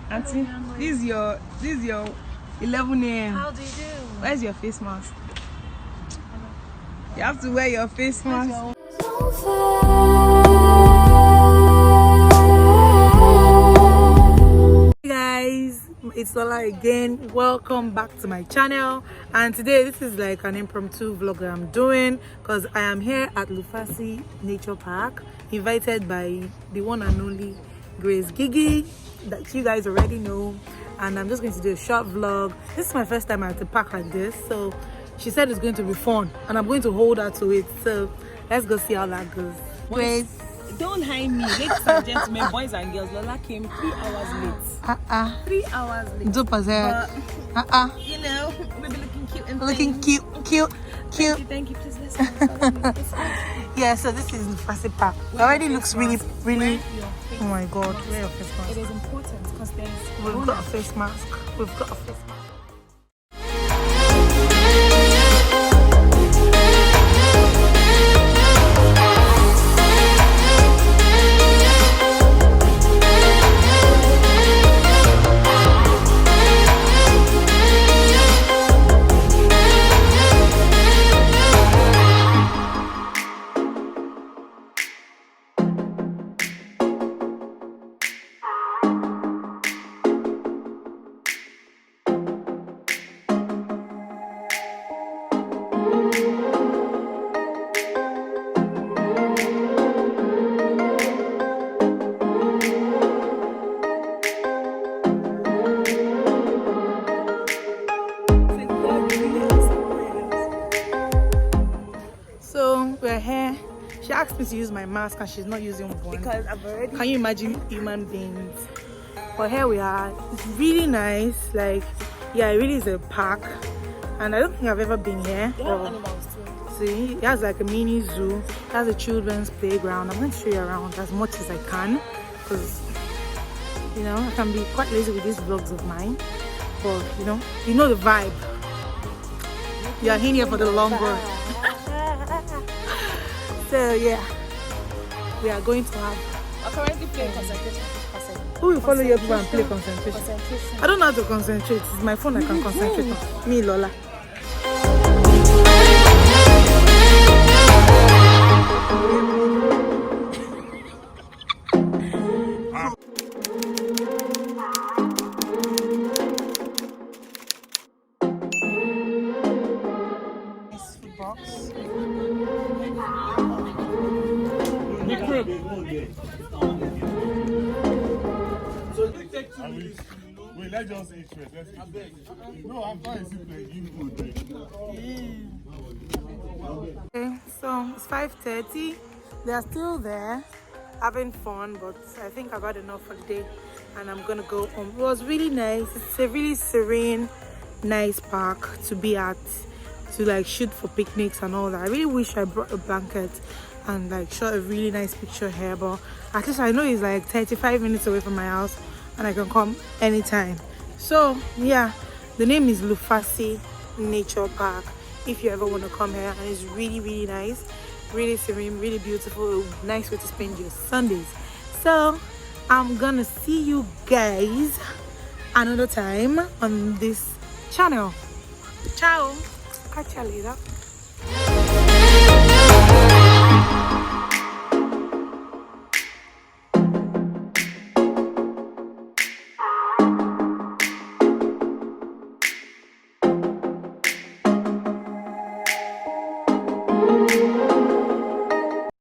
Auntie, this is your 11 a.m. How do you do? Where's your face mask? You have to wear your face mask. Hey guys, it's Lola again. Welcome back to my channel. And today this is like an impromptu vlog that I'm doing because I am here at Lufasi Nature Park, invited by the one and only Grace Gigi that you guys already know. And I'm just going to do a short vlog. This is my first time at the park like this, so she said it's going to be fun and I'm going to hold her to it. So let's go see how that goes. Grace, Don't hide me, ladies and gentlemen, boys and girls. Lola came 3 hours late. 3 hours late. do But, you know, maybe looking cute and looking things. cute. Thank you. Please let's go. Yeah, so this is Lufasi Park. It already looks really. Oh my God, wear your face mask. It is important because We've got a face mask. So we're here. She asked me to use my mask and she's not using one. because I've already. Can you imagine human beings? But here we are. It's really nice. Like, yeah, it really is a park. And I don't think I've ever been here. They have animals too. See, it has like a mini zoo. It has a children's playground. I'm going to show you around as much as I can because, you know, I can be quite lazy with these vlogs of mine. But, you know the vibe. You are in here for the long run. So, yeah, we are going to have... I'm currently playing concentration. Who will follow your plan and play concentration? I don't know how to concentrate. It's my phone I can concentrate on. Me, Lola. Nice food box. Wait, let's just eat first. Let's eat. No, I'm trying to play you food. Okay, so it's 5:30. They are still there having fun, but I think I got enough for the day and I'm gonna go home. It was really nice. It's a really serene, nice park to be at, to like shoot for picnics and all that. I really wish I brought a blanket and like shot a really nice picture here, but at least I know it's like 35 minutes away from my house and I can come anytime. So yeah, the name is Lufasi Nature Park if you ever want to come here, and it's really nice, really serene, really beautiful, nice way to spend your Sundays. So I'm gonna see you guys another time on this channel. Ciao, catch you later.